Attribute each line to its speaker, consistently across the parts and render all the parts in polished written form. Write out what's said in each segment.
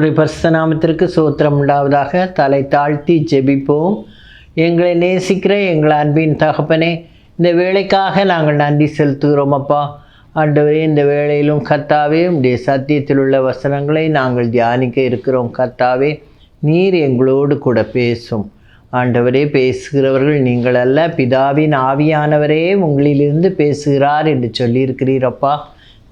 Speaker 1: கர்த்தருடைய பரிசுத்த நாமத்திற்கு ஸ்தோத்திரம் உண்டாவதாக. தலை தாழ்த்தி ஜெபிப்போம். எங்களை நேசிக்கிற எங்கள் அன்பின் தகப்பனே, இந்த வேலைக்காக நாங்கள் நன்றி செலுத்துகிறோம் அப்பா. ஆண்டவரே, இந்த வேளையிலும் கர்த்தாவே உடைய சத்தியத்தில் உள்ள வசனங்களை நாங்கள் தியானிக்க இருக்கிறோம். கர்த்தாவே, நீர் எங்களோடு கூட பேசும். ஆண்டவரே, பேசுகிறவர்கள் நீங்கள் அல்ல, பிதாவின் ஆவியானவரே உங்களிலிருந்து பேசுகிறார் என்று சொல்லியிருக்கிறீரப்பா.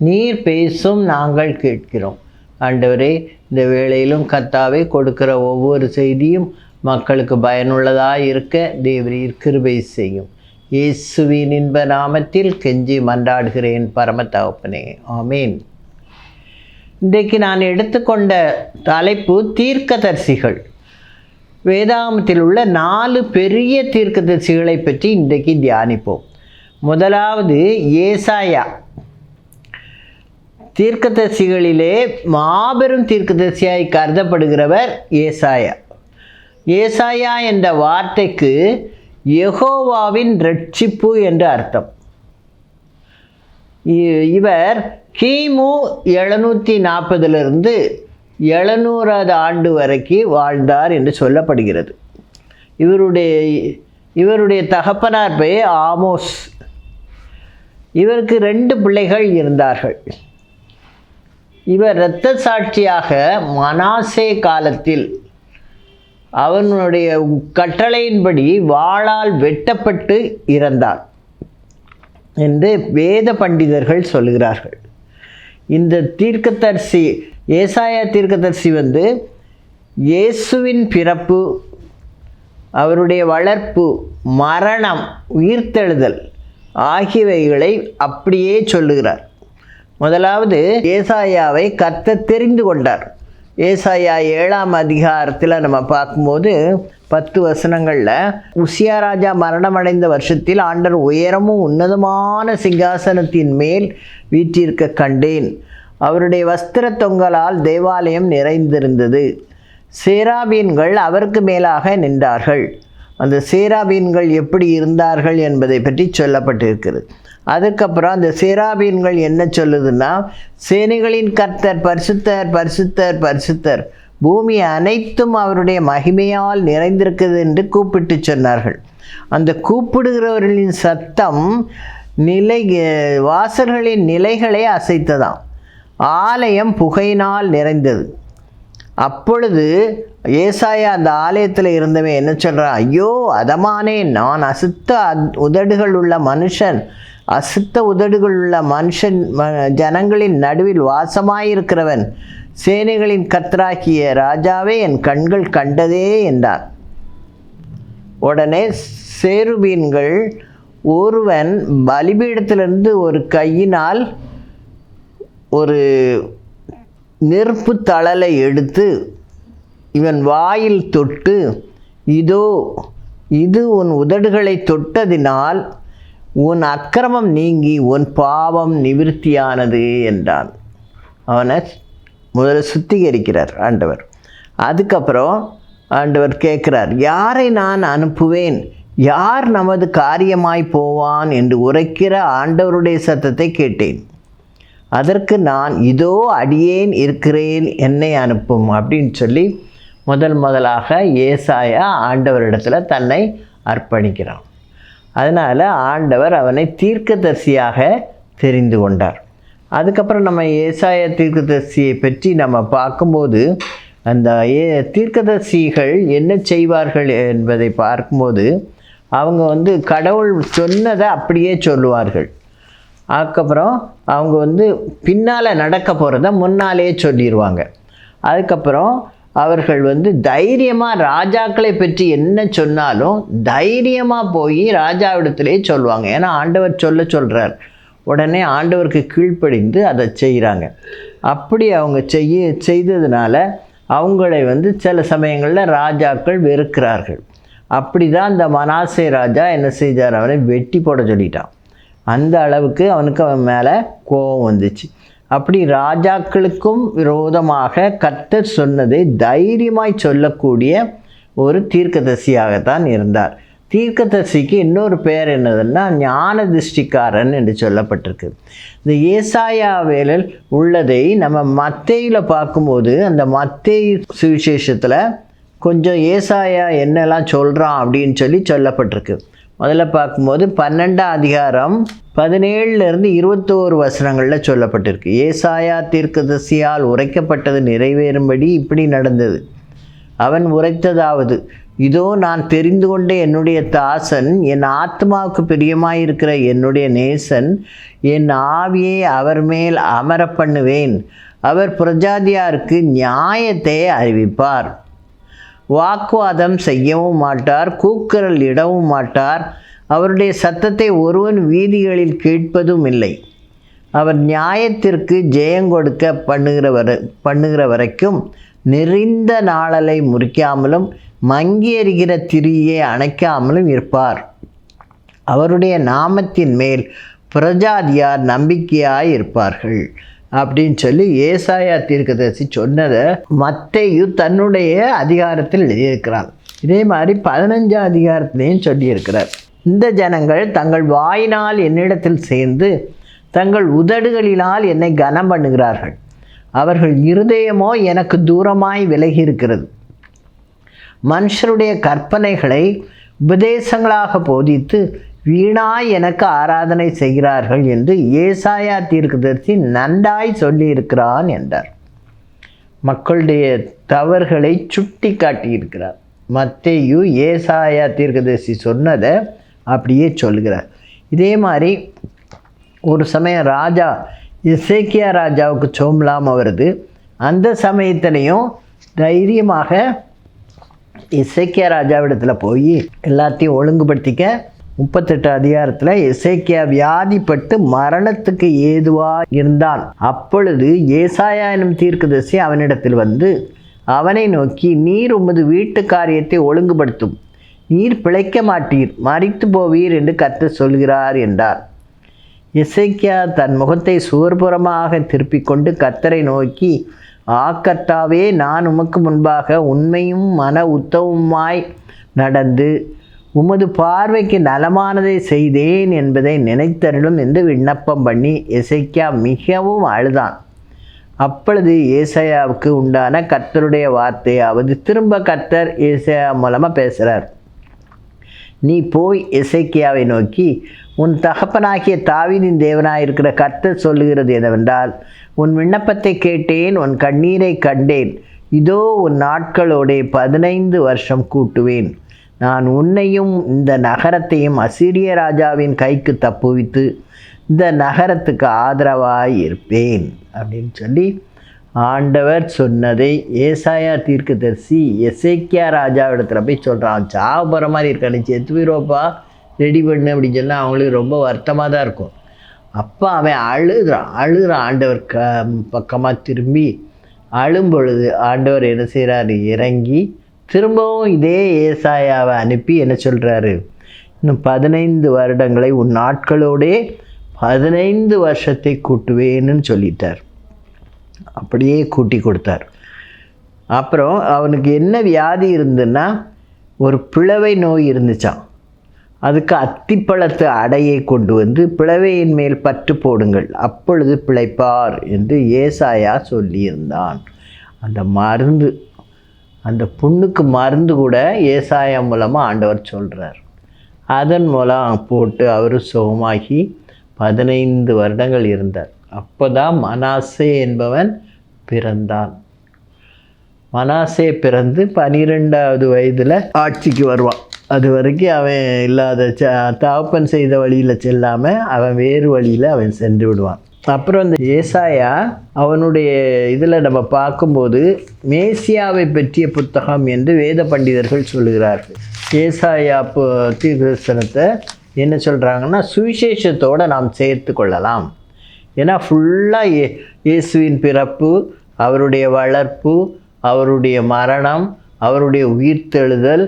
Speaker 1: நீர் பேசும், நாங்கள் கேட்கிறோம். ஆண்டவரே, இந்த வேளையிலும் கர்த்தாவே கொடுக்கிற ஒவ்வொரு செய்தியும் மக்களுக்கு பயனுள்ளதாக இருக்க தேவரீர் கிருபை செய்யும். இயேசுவின் இன்ப நாமத்தில் கெஞ்சி மன்றாடுகிறேன் பரம தகப்பனே, ஆமேன். இன்றைக்கு நான் எடுத்துக்கொண்ட தலைப்பு தீர்க்கதரிசிகள். வேதாகமத்தில் உள்ள 4 பெரிய தீர்க்கதரிசிகளை பற்றி இன்றைக்கு தியானிப்போம். முதலாவது ஏசாயா. தீர்க்கதரிசிகளிலே மாபெரும் தீர்க்கதரிசியாய் கருதப்படுகிறவர் ஏசாயா. ஏசாயா என்ற வார்த்தைக்கு யெகோவாவின் இரட்சிப்பு என்று அர்த்தம். இவர் கிமு 740 700 ஆண்டு வரைக்கும் வாழ்ந்தார் என்று சொல்லப்படுகிறது. இவருடைய தகப்பனார் பெயர் ஆமோஸ். இவருக்கு 2 பிள்ளைகள் இருந்தார்கள். இவர் இரத்த சாட்சியாக மனாசே காலத்தில் அவனுடைய கட்டளையின்படி வாளால் வெட்டப்பட்டு இறந்தார் என்று வேத பண்டிதர்கள் சொல்கிறார்கள். இந்த தீர்க்கதரிசி ஏசாயா தீர்க்கதரிசி இயேசுவின் பிறப்பு, அவருடைய வளர்ப்பு, மரணம், உயிர்த்தெழுதல் ஆகியவைகளை அப்படியே சொல்லுகிறார். முதலாவது ஏசாயாவை கர்த்தர் தெரிந்து கொண்டார். ஏசாயா 7ஆம் அதிகாரத்தில் நம்ம பார்க்கும்போது 10 வசனங்களில், உசியா ராஜா மரணமடைந்த வருஷத்தில் ஆண்டவர் உயரமும் உன்னதமான சிங்காசனத்தின் மேல் வீற்றிருக்க கண்டேன். அவருடைய வஸ்திர தொங்கலால் தேவாலயம் நிறைந்திருந்தது. சேராபீன்கள் அவருக்கு மேலாக நின்றார்கள். அந்த சேராபீன்கள் எப்படி இருந்தார்கள் என்பதை பற்றி சொல்லப்பட்டிருக்கிறது. அதுக்கப்புறம் அந்த சேராபீன்கள் என்ன சொல்லுதுன்னா, சேனைகளின் கர்த்தர் பரிசுத்தர் பரிசுத்தர் பரிசுத்தர், பூமி அனைத்தும் அவருடைய மகிமையால் நிறைந்திருக்குது என்று கூப்பிட்டு சொன்னார்கள். அந்த கூப்பிடுகிறவர்களின் சத்தம் வாசல்களின் நிலைகளை அசைத்ததாம். ஆலயம் புகையினால் நிறைந்தது. அப்பொழுது ஏசாயா அந்த ஆலயத்தில் இருந்தவன் என்ன சொல்கிறான்? ஐயோ அதமானே, நான் அசுத்த உதடுகள் உள்ள மனுஷன் ஜனங்களின் நடுவில் வாசமாயிருக்கிறவன், சேனைகளின் கர்த்தராகிய ராஜாவே, என் கண்கள் கண்டதே என்றார். உடனே சேருபீன்கள் ஒருவன் பலிபீடத்திலிருந்து ஒரு கையினால் ஒரு நெருப்பு தழலை எடுத்து இவன் வாயில் தொட்டு, இதோ இது உன் உதடுகளை தொட்டதினால் உன் அக்கிரமம் நீங்கி உன் பாவம் நிவிருத்தியானது என்றான். அவனை முதல்ல சுத்திகரிக்கிறார் ஆண்டவர். அதுக்கப்புறம் ஆண்டவர் கேட்குறார், யாரை நான் அனுப்புவேன், யார் நமது காரியமாய் போவான் என்று உரைக்கிற ஆண்டவருடைய சத்தத்தை கேட்டேன். அதற்கு நான், இதோ அடியேன் இருக்கிறேன், என்னை அனுப்பும் அப்படின்னு சொல்லி முதலாக ஏசாயா ஆண்டவரிடத்தில் தன்னை அர்ப்பணிக்கிறான். அதனால் ஆண்டவர் அவனை தீர்க்கதரிசியாக தெரிந்து கொண்டார். அதுக்கப்புறம் நம்ம ஏசாயா தீர்க்கதரிசியை பற்றி நம்ம பார்க்கும்போது, அந்த தீர்க்கதரிசிகள் என்ன செய்வார்கள் என்பதை பார்க்கும்போது, அவங்க கடவுள் சொன்னதை அப்படியே சொல்லுவார்கள். அதுக்கப்புறம் அவங்க பின்னால் நடக்க போகிறத முன்னாலே சொல்லிடுவாங்க. அதுக்கப்புறம் அவர்கள் தைரியமாக ராஜாக்களை பற்றி என்ன சொன்னாலும் தைரியமாக போய் ராஜாவிடத்திலே சொல்லுவாங்க. ஏன்னா ஆண்டவர் சொல்கிறார். உடனே ஆண்டவருக்கு கீழ்ப்படிந்து அதை செய்கிறாங்க. அப்படி அவங்க செய்ததுனால அவங்களை சில சமயங்களில் ராஜாக்கள் வெறுக்கிறார்கள். அப்படி தான் அந்த மனாசே ராஜா என்ன செய்தார்? அவனை வெட்டி போட சொல்லிட்டான். அந்த அளவுக்கு அவனுக்கு அவன் மேலே கோபம் வந்துச்சு. அப்படி ராஜாக்களுக்கும் விரோதமாக கர்த்தர் சொன்னதை தைரியமாய் சொல்லக்கூடிய ஒரு தீர்க்கதரிசியாகத்தான் இருந்தார். தீர்க்கதரிசிக்கு இன்னொரு பெயர் என்னதுன்னா ஞான திருஷ்டிக்காரன் என்று சொல்லப்பட்டிருக்கு. இந்த ஏசாயாவேலில் உள்ளதை நம்ம மத்தேயுவில் பார்க்கும்போது அந்த மத்தேயு சுவிசேஷத்தில் கொஞ்சம் ஏசாயா என்னெல்லாம் சொல்கிறான் அப்படின்னு சொல்லப்பட்டிருக்கு. முதல்ல பார்க்கும்போது 12ஆம் அதிகாரம் 17 21 வசனங்களில் சொல்லப்பட்டிருக்கு. ஏசாயா தீர்க்கதரிசியால் உரைக்கப்பட்டது நிறைவேறும்படி இப்படி நடந்தது. அவன் உரைத்ததாவது, இதோ நான் தெரிந்து கொண்ட என்னுடைய தாசன், என் ஆத்மாவுக்கு பிரியமாயிருக்கிற என்னுடைய நேசன், என் ஆவியை அவர் மேல் அமர பண்ணுவேன். அவர் பிரஜாதியாருக்கு நியாயத்தை அறிவிப்பார். வாக்குவாதம் செய்யவும் மாட்டார், கூக்குரல் இடவும் மாட்டார். அவருடைய சத்தத்தை ஒருவன் வீதிகளில் கேட்பதும் இல்லை. அவர் நியாயத்திற்கு ஜெயங்கொடுக்க பண்ணுகிற வரைக்கும் நெறிந்த நாளலை முறிக்காமலும் மங்கி எறிகிற திரியை அணைக்காமலும் இருப்பார். அவருடைய நாமத்தின் மேல் பிரஜாதியார் நம்பிக்கையாய் இருப்பார்கள் அப்படின்னு சொல்லி ஏசாயா தீர்க்கதரிசி சொன்னதை மத்தேயு தன்னுடைய அதிகாரத்தில் எழுதியிருக்கிறார். இதே மாதிரி 15ஆம் அதிகாரத்திலையும் சொல்லியிருக்கிறார். இந்த ஜனங்கள் தங்கள் வாயினால் என்னிடத்தில் சேர்ந்து தங்கள் உதடுகளினால் என்னை கனம் பண்ணுகிறார்கள். அவர்கள் இருதயமோ எனக்கு தூரமாய் விலகி இருக்கிறது. மனுஷருடைய கற்பனைகளை உபதேசங்களாக போதித்து வீணாய் எனக்கு ஆராதனை செய்கிறார்கள் என்று ஏசாயா தீர்க்கதரிசி நன்றாய் சொல்லியிருக்கிறான் என்றார். மக்களுடைய தவறுகளை சுட்டி காட்டியிருக்கிறார். மத்தேயு ஏசாயா தீர்க்கதரிசி சொன்னதை அப்படியே சொல்கிறார். இதே மாதிரி ஒரு சமயம் ராஜா எசேக்கியா ராஜாவுக்கு சோம்பலாமல் வருது. அந்த சமயத்திலையும் தைரியமாக எசேக்கியா ராஜாவிடத்தில் போய் எல்லாத்தையும் ஒழுங்குபடுத்திக்க 38 அதிகாரத்தில் எசேக்கியா வியாதிப்பட்டு மரணத்துக்கு ஏதுவாக இருந்தான். அப்பொழுது ஏசாயா எனும் தீர்க்கதரிசி அவனிடத்தில் வந்து அவனை நோக்கி, நீர் உமது வீட்டு காரியத்தை ஒழுங்குபடுத்தும், நீர் பிழைக்க மாட்டீர், மரித்து போவீர் என்று கர்த்தர் சொல்கிறார் என்றார். எசேக்கியா தன் முகத்தை சுவர்புறமாக திருப்பிக் கொண்டு கர்த்தரை நோக்கி, கர்த்தாவே, நான் உமக்கு முன்பாக உண்மையும் மன உத்தவமாய் நடந்து உமது பார்வைக்கு நலமானதை செய்தேன் என்பதை நினைத்தருளும் என்று விண்ணப்பம் பண்ணி எசேக்கியா மிகவும் அழுதான். அப்பொழுது ஏசாயாவுக்கு உண்டான கர்த்தருடைய வார்த்தையாவது, திரும்ப கர்த்தர் ஏசாயா மூலமாக பேசுகிறார். நீ போய் எசேக்கியாவை நோக்கி, உன் தகப்பனாகிய தாவீதின் தேவனாயிருக்கிற கர்த்தர் சொல்லுகிறது என்னவென்றால், உன் விண்ணப்பத்தை கேட்டேன், உன் கண்ணீரை கண்டேன். இதோ உன் நாட்களோடே 15 வருஷம் கூட்டுவேன். நான் உன்னையும் இந்த நகரத்தையும் அசீரிய ராஜாவின் கைக்கு தப்புவித்து இந்த நகரத்துக்கு ஆதரவாய் இருப்பேன் அப்படின்னு சொல்லி ஆண்டவர் சொன்னதை ஏசாயா தீர்க்கதரிசி எசேக்கியா ராஜாவிடத்தில் போய் சொல்கிறான். சாவு போகிற மாதிரி இருக்கானு, செத்து போயிடுவோப்பா, ரெடி பண்ணு அப்படின்னு சொன்னால் அவங்களுக்கு ரொம்ப வருத்தமாக தான் இருக்கும். அப்போ அவன் அழுகிறான். ஆண்டவர் பக்கமாக திரும்பி அழும் பொழுது ஆண்டவர் என்ன செய்கிறாரு, இறங்கி திரும்பவும் இதே ஏசாயாவை அனுப்பி என்ன சொல்கிறாரு, இன்னும் 15 வருடங்களை உன் நாட்களோடே 15 வருஷத்தை கூட்டுவேன்னு சொல்லிட்டார். அப்படியே கூட்டி கொடுத்தார். அப்புறம் அவனுக்கு என்ன வியாதி இருந்துன்னா, ஒரு பிளவை நோய் இருந்துச்சான். அதுக்கு அத்திப்பழத்து அடையை கொண்டு வந்து பிளவையின் மேல் பற்று போடுங்கள், அப்பொழுது பிழைப்பார் என்று ஏசாயா சொல்லியிருந்தான். அந்த மருந்து, அந்த புண்ணுக்கு மருந்து கூட ஏசாயா மூலமாக ஆண்டவர் சொல்கிறார். அதன் மூலம் போட்டு அவர் சுகமாகி 15 வருடங்கள் இருந்தார். அப்போ தான் மனாசே என்பவன் பிறந்தான். மனாசே பிறந்து 12வது வயதில் ஆட்சிக்கு வருவான். அது வரைக்கும் அவன் இல்லாத தகப்பன் செய்த வழியில் செல்லாமல் அவன் வேறு வழியில் அவன் சென்று விடுவான். அப்புறம் இந்த ஏசாயா அவனுடைய இதில் நம்ம பார்க்கும்போது மேசியாவை பற்றிய புத்தகம் என்று வேத பண்டிதர்கள் சொல்லுகிறார்கள். ஏசாயா தீர்க்கதரிசனத்தை என்ன சொல்கிறாங்கன்னா, சுவிசேஷத்தோடு நாம் சேர்த்து கொள்ளலாம். ஏன்னா ஃபுல்லாக இயேசுவின் பிறப்பு, அவருடைய வளர்ப்பு, அவருடைய மரணம், அவருடைய உயிர்த்தெழுதல்,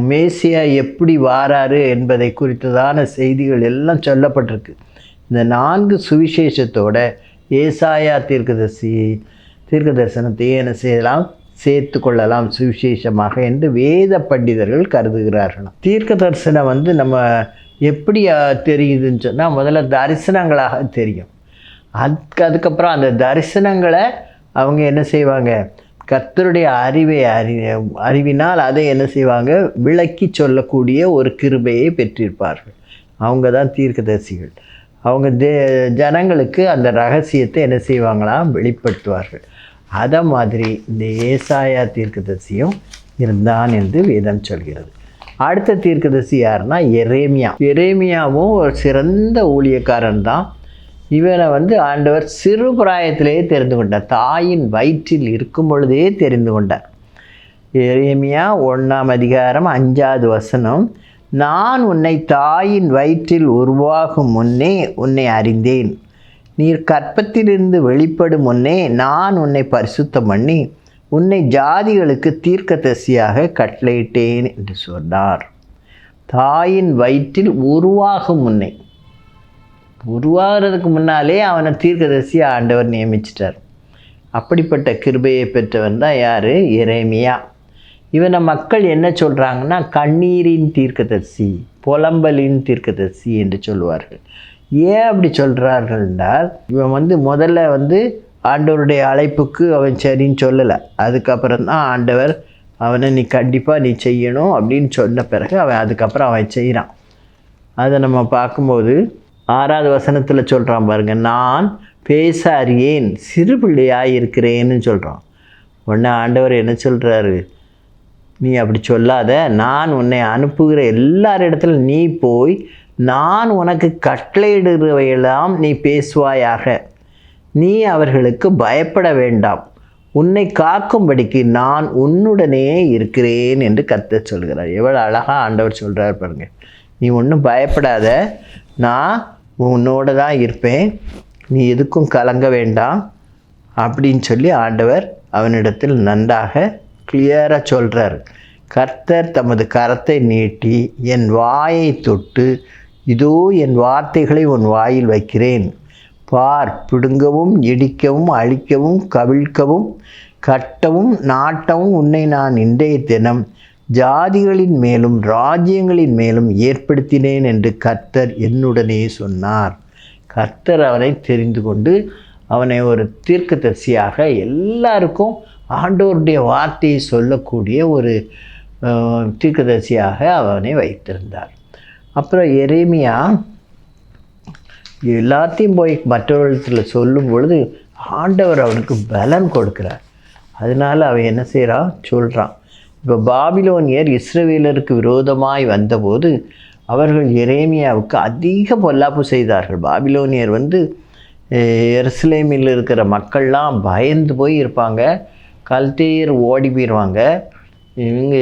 Speaker 1: மேசியா எப்படி வாராரு என்பதை குறித்ததான செய்திகள் எல்லாம் சொல்லப்பட்டிருக்கு. இந்த 4 சுவிசேஷத்தோட ஏசாயா தீர்க்க தரிசனத்தையே என்ன செய்யலாம், சேர்த்து கொள்ளலாம் சுவிசேஷமாக என்று வேத பண்டிதர்கள் கருதுகிறார்கள். தீர்க்க தரிசனம் நம்ம எப்படி தெரியுதுன்னு சொன்னால் முதல்ல தரிசனங்களாக தெரியும். அதுக்கப்புறம் அந்த தரிசனங்களை அவங்க என்ன செய்வாங்க, கர்த்தருடைய அறிவினால் அதை என்ன செய்வாங்க, விளக்கி சொல்லக்கூடிய ஒரு கிருபையை பெற்றிருப்பார்கள். அவங்க தான் தீர்க்கதரிசிகள். அவங்க ஜனங்களுக்கு அந்த ரகசியத்தை என்ன செய்வாங்களாம், வெளிப்படுத்துவார்கள். அதை மாதிரி இந்த ஏசாயா தீர்க்கதரிசியும் இருந்தான் என்று வேதம் சொல்கிறது. அடுத்த தீர்க்கதரிசி யாருன்னா எரேமியா. எரேமியாவும் ஒரு சிறந்த ஊழியக்காரன் தான். இவனை ஆண்டவர் சிறு பிராயத்திலேயே தெரிந்து கொண்டார். தாயின் வயிற்றில் இருக்கும் பொழுதே தெரிந்து கொண்டார். எரேமியா 1ஆம் அதிகாரம் 5வது வசனம், நான் உன்னை தாயின் வயிற்றில் உருவாகும் முன்னே உன்னை அறிந்தேன், நீர் கற்பத்திலிருந்து வெளிப்படும் முன்னே நான் உன்னை பரிசுத்தம் பண்ணி உன்னை ஜாதிகளுக்கு தீர்க்கதரிசியாக கட்டளையிட்டேன் என்று சொன்னார். தாயின் வயிற்றில் உருவாகும் முன்னே, உருவாகிறதுக்கு முன்னாலே அவனை தீர்க்கதரிசியாக ஆண்டவர் நியமிச்சிட்டார். அப்படிப்பட்ட கிருபையை பெற்றவன் தான் யார், எரேமியா. இவனை மக்கள் என்ன சொல்கிறாங்கன்னா கண்ணீரின் தீர்க்கதரிசி, புலம்பலின் தீர்க்கதரிசி என்று சொல்லுவார்கள். ஏன் அப்படி சொல்கிறார்கள் என்றால், இவன் முதல்ல ஆண்டவருடைய அழைப்புக்கு அவன் சரின்னு சொல்லலை. அதுக்கப்புறம் தான் ஆண்டவர் அவனை நீ கண்டிப்பாக நீ செய்யணும் அப்படின்னு சொன்ன பிறகு அவன் அதுக்கப்புறம் அவன் செய்கிறான். அதை நம்ம பார்க்கும்போது 6வது வசனத்தில் சொல்கிறான் பாருங்க, நான் பேச அறியேன் சிறு பிள்ளையாக இருக்கிறேன்னு சொல்கிறான். உடனே ஆண்டவர் என்ன சொல்கிறாரு, நீ அப்படி சொல்லாத, நான் உன்னை அனுப்புகிற எல்லாரிடத்துல நீ போய் நான் உனக்கு கட்டளையிடுகிறவையெல்லாம் நீ பேசுவாயாக, நீ அவர்களுக்கு பயப்பட வேண்டாம், உன்னை காக்கும்படிக்கு நான் உன்னுடனே இருக்கிறேன் என்று கர்த்தர் சொல்கிறார். எவ்வளோ அழகாக ஆண்டவர் சொல்கிறார் பாருங்க. நீ ஒன்றும் பயப்படாத, நான் உன்னோட தான் இருப்பேன், நீ எதுக்கும் கலங்க வேண்டாம் அப்படின்னு சொல்லி ஆண்டவர் அவனிடத்தில் நன்றாக கிளியராக சொல்கிறார். கர்த்தர் தமது கரத்தை நீட்டி என் வாயை தொட்டு, இதோ என் வார்த்தைகளை உன் வாயில் வைக்கிறேன், பார், பிடுங்கவும் இடிக்கவும் அழிக்கவும் கவிழ்க்கவும் கட்டவும் நாட்டவும் உன்னை நான் இன்றைய தினம் ஜாதிகளின் மேலும் ராஜ்யங்களின் மேலும் ஏற்படுத்தினேன் என்று கர்த்தர் என்னுடனே சொன்னார். கர்த்தர் அவனை தெரிந்து கொண்டு அவனை ஒரு தீர்க்கதரிசியாக எல்லாருக்கும் ஆண்டவருடைய வார்த்தையை சொல்லக்கூடிய ஒரு தீர்க்கதரிசியாக அவனை வைத்திருந்தார். அப்புறம் எரேமியா எல்லாத்தையும் போய் மற்றவர்களிடத்தில் சொல்லும் பொழுது ஆண்டவர் அவனுக்கு பலன் கொடுக்குறார். அதனால் அவன் என்ன செய்கிறான், சொல்கிறான். இப்போ பாபிலோனியர் இஸ்ரவேலருக்கு விரோதமாய் வந்தபோது அவர்கள் எரேமியாவுக்கு அதிக பொல்லாப்பு செய்தார்கள். பாபிலோனியர் எருசலேமில் இருக்கிற மக்கள்லாம் பயந்து போய் இருப்பாங்க, கல்தேயர் ஓடி போயிடுவாங்க. இவங்க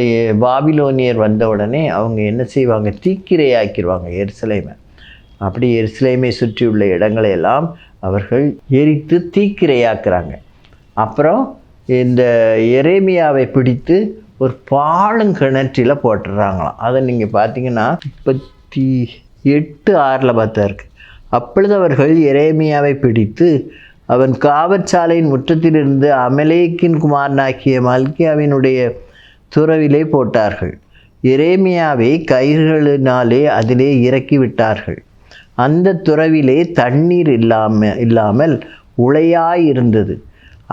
Speaker 1: பாபிலோனியர் வந்த உடனே அவங்க என்ன செய்வாங்க, தீக்கிரையாக்கிடுவாங்க எருசலேமை. அப்படி எருசலேமை சுற்றியுள்ள இடங்களையெல்லாம் அவர்கள் எரித்து தீக்கிரையாக்குறாங்க. அப்புறம் இந்த எரேமியாவை பிடித்து ஒரு பாழுங்கிணற்றில் போட்டுடுறாங்களாம். அதை நீங்கள் பார்த்தீங்கன்னா 38:6 பார்த்தா இருக்குது. அப்பொழுது அவர்கள் எரேமியாவை பிடித்து அவன் காவற்சாலையின் முற்றத்திலிருந்து அமலேக்கின் குமாரனாகிய மல்கியாவினுடைய துறவிலே போட்டார்கள். எரேமியாவை கயிறுகளினாலே அதிலே இறக்கி விட்டார்கள். அந்த துறவிலே தண்ணீர் இல்லாமல் உளையாயிருந்தது.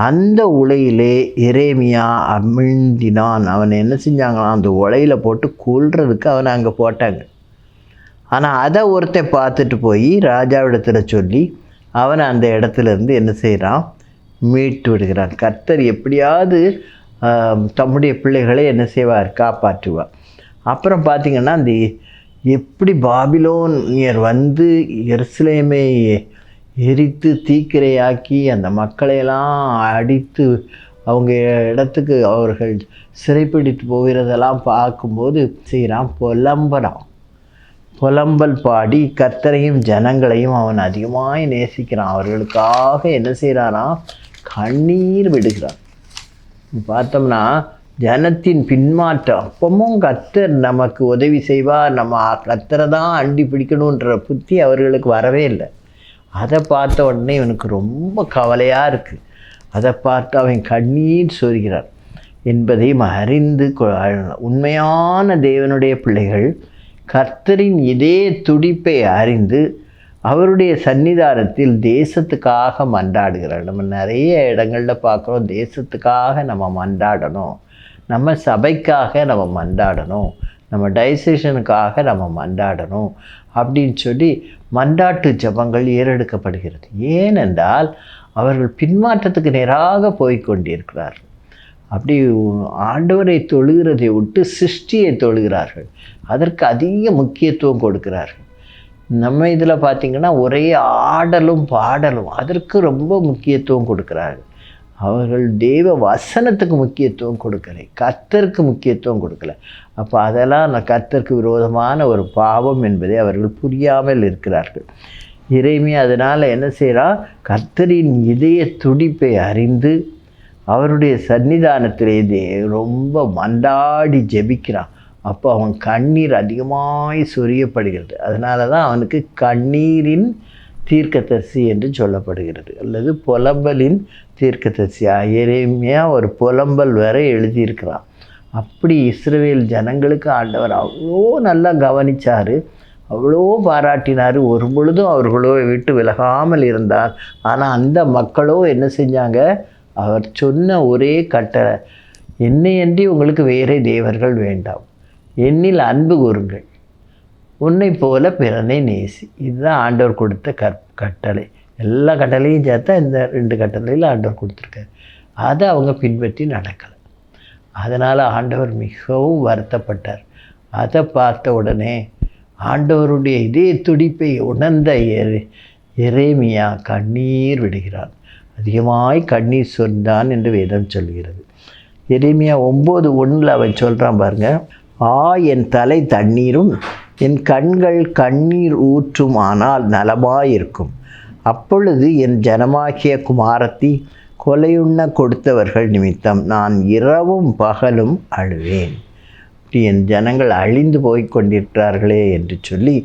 Speaker 1: அந்த உலையிலே எரேமியா அமிழ்ந்தினான். அவனை என்ன செஞ்சாங்களாம், அந்த உலையில் போட்டு கொல்றதுக்கு அவனை அங்கே போட்டாங்க. ஆனால் அதை ஒருத்தன் பார்த்துட்டு போய் ராஜாவிடத்தில் சொல்லி அவனை அந்த இடத்துலேருந்து என்ன செய்கிறான், மீட்டு விடுகிறான். கர்த்தர் எப்படியாவது தம்முடைய பிள்ளைகளை என்ன செய்வார், காப்பாற்றுவார். அப்புறம் பார்த்திங்கன்னா அந்த எப்படி பாபிலோனியர் எருசலேமை எரித்து தீக்கிரையாக்கி அந்த மக்களையெல்லாம் அடித்து அவங்க இடத்துக்கு அவர்கள் சிறைப்பிடித்து போகிறதெல்லாம் பார்க்கும்போது செய்கிறான், புலம்பல் பாடி கர்த்தரையும் ஜனங்களையும் அவன் அதிகமாக நேசிக்கிறான். அவர்களுக்காக என்ன செய்கிறானா, கண்ணீர் விடுகிறான். பார்த்தோம்னா ஜனத்தின் பின்மாற்றம், அப்பவும் கர்த்தர் நமக்கு உதவி செய்வார், நம்ம கர்த்தரை தான் அண்டி பிடிக்கணுன்ற புத்தி அவர்களுக்கு வரவே இல்லை. அதை பார்த்த உடனே இவனுக்கு ரொம்ப கவலையாக இருக்குது. அதை பார்த்து அவன் கண்ணீர் சொரிகிறார். என்பதையும் அறிந்து உண்மையான தேவனுடைய பிள்ளைகள் கர்த்தரின் இதய துடிப்பை அறிந்து அவருடைய சன்னிதானத்தில் தேசத்துக்காக மன்றாடுகிறார். நம்ம நிறைய இடங்களில் பார்க்குறோம், தேசத்துக்காக நம்ம மன்றாடணும், நம்ம சபைக்காக நம்ம மன்றாடணும், நம்ம டைசேஷனுக்காக நம்ம மன்றாடணும் அப்படின்னு சொல்லி மன்றாட்டு ஜபங்கள் ஏறெடுக்கப்படுகிறது. ஏனென்றால் அவர்கள் பின்மாற்றத்துக்கு நேராக போய்கொண்டிருக்கிறார்கள். அப்படி ஆண்டவரை தொழுகிறதை விட்டு சிருஷ்டியை தொழுகிறார்கள். அதற்கு அதிக முக்கியத்துவம் கொடுக்கிறார்கள். நம்ம இதில் பார்த்திங்கன்னா ஒரே ஆடலும் பாடலும், அதற்கு ரொம்ப முக்கியத்துவம் கொடுக்கிறார்கள். அவர்கள் தேவ வசனத்துக்கு முக்கியத்துவம் கொடுக்கலை, கர்த்தருக்கு முக்கியத்துவம் கொடுக்கலை. அப்போ அதெல்லாம் கர்த்தருக்கு விரோதமான ஒரு பாவம் என்பதை அவர்கள் புரியாமல் இருக்கிறார்கள். எரேமியா அதனால் என்ன செய்கிறான், கர்த்தரின் இதய துடிப்பை அறிந்து அவருடைய சன்னிதானத்திலே ரொம்ப மன்றாடி ஜெபிக்கிறான். அப்போ அவன் கண்ணீர் அதிகமாய் சொரியப்படுகிறது. அதனால தான் அவனுக்கு கண்ணீரின் தீர்க்கதரிசி என்று சொல்லப்படுகிறது, அல்லது புலம்பலின் தீர்க்கதரிசி. எரேமியா ஒரு புலம்பல் வேற எழுதியிருக்கிறான். அப்படி இஸ்ரவேல் ஜனங்களுக்கு ஆண்டவர் அவ்வளோ நல்லா கவனித்தார், அவ்வளோ பாராட்டினார். ஒரு பொழுதும் அவர்களோ விட்டு விலகாமல் இருந்தார். ஆனால் அந்த மக்களோ என்ன செஞ்சாங்க, அவர் சொன்ன ஒரே கட்டளை, என்னையன்றி உங்களுக்கு வேறே தேவர்கள் வேண்டாம், என்னில் அன்பு கூறுங்கள், உன்னை போல பிறனை நேசி. இதுதான் ஆண்டவர் கொடுத்த கட்டளை. எல்லா கட்டளையும் சேர்த்தா இந்த 2 கட்டளையில் ஆண்டவர் கொடுத்துருக்காரு. அதை அவங்க பின்பற்றி நடக்கலை. அதனால் ஆண்டவர் மிகவும் வருத்தப்பட்டார். அதை பார்த்த உடனே ஆண்டவருடைய இதே துடிப்பை உணர்ந்த எரேமியா கண்ணீர் விடுகிறான். அதிகமாய் கண்ணீர் சொன்னான் என்று வேதம் சொல்கிறது. எரேமியா 9:1 அவன் சொல்கிறான் பாருங்க, என் தலை தண்ணீரும் என் கண்கள் கண்ணீர் ஊற்றும் ஆனால் நலமாயிருக்கும். அப்பொழுது என் ஜனமாகிய குமாரத்தி கொலையுண்ண கொடுத்தவர்கள் நிமித்தம் நான் இரவும் பகலும் அழுவேன். இப்படி என் ஜனங்கள் அழிந்து போய் கொண்டிருக்கிறார்களே என்று சொல்லி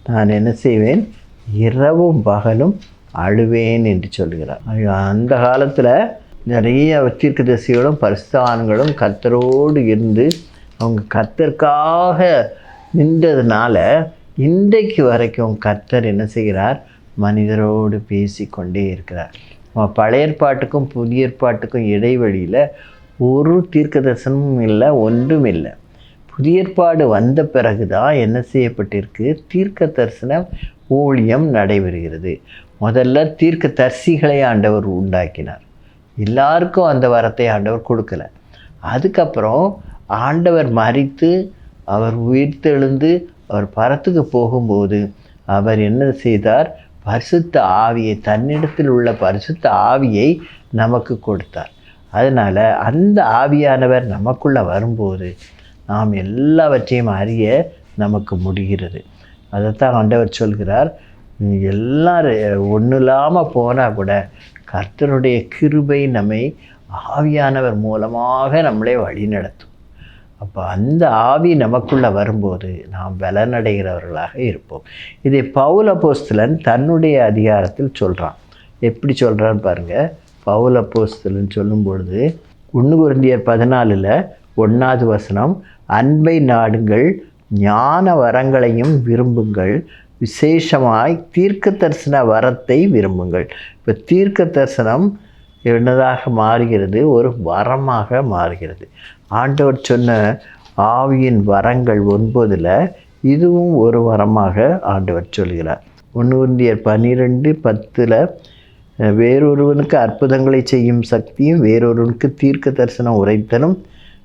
Speaker 1: நான் என்ன செய்வேன், இரவும் பகலும் அழுவேன் என்று சொல்கிறார். அந்த காலத்தில் நிறைய தீர்க்கதரிசிகளும் பரிசுத்தவான்களும் கர்த்தரோடு இருந்து அவங்க கர்த்தருக்காக நின்றதுனால இன்றைக்கு வரைக்கும் கர்த்தர் என்ன செய்கிறார், மனிதரோடு பேசி கொண்டே இருக்கிறார். பழைய ஏற்பாட்டுக்கும் புதிய ஏற்பாட்டுக்கும் இடைவெளியில் ஒரு தீர்க்க தரிசனமும் இல்லை, ஒன்றும் இல்லை. புதிய ஏற்பாடு வந்த பிறகு தான் என்ன செய்யப்பட்டிருக்கு, தீர்க்க தரிசன ஊழியம் நடைபெறுகிறது. முதல்ல தீர்க்க தரிசிகளை ஆண்டவர் உண்டாக்கினார். எல்லாருக்கும் அந்த வரத்தை ஆண்டவர் கொடுக்கல. அதுக்கப்புறம் ஆண்டவர் மரித்து அவர் உயிர்த்தெழுந்து அவர் பரத்துக்கு போகும்போது அவர் என்ன செய்தார், பரிசுத்த ஆவியை, தன்னிடத்தில் உள்ள பரிசுத்த ஆவியை நமக்கு கொடுத்தார். அதனால் அந்த ஆவியானவர் நமக்குள்ளே வரும்போது நாம் எல்லாவற்றையும் அறிய நமக்கு முடிகிறது. அதைத்தான் ஆண்டவர் சொல்கிறார், எல்லாரும் ஒன்றும் இல்லாமல் போனால் கூட கர்த்தருடைய கிருபை நம்மை ஆவியானவர் மூலமாக நம்மளை வழி நடத்தும். அப்போ அந்த ஆவி நமக்குள்ளே வரும்போது நாம் பலனடைகிறவர்களாக இருப்போம். இதை பவுல் அப்போஸ்தலன் தன்னுடைய அதிகாரத்தில் சொல்கிறான். எப்படி சொல்கிறான்னு பாருங்கள். பவுல் அப்போஸ்தலன் சொல்லும் பொழுது 1 கொரிந்தியர் 14:1 அன்பை நாடுங்கள், ஞான வரங்களையும் விரும்புங்கள், விசேஷமாய் தீர்க்க தரிசன வரத்தை விரும்புங்கள். இப்போ தீர்க்க தரிசனம் என்னதாக மாறுகிறது, ஒரு வரமாக மாறுகிறது. ஆண்டவர் சொன்ன ஆவியின் வரங்கள் 9 இதுவும் ஒரு வரமாக ஆண்டவர் சொல்கிறார். 1 கொரிந்தியர் 12:10 வேறொருவனுக்கு அற்புதங்களை செய்யும் சக்தியும், வேறொருவனுக்கு தீர்க்க தரிசனம் உரைத்தலும்,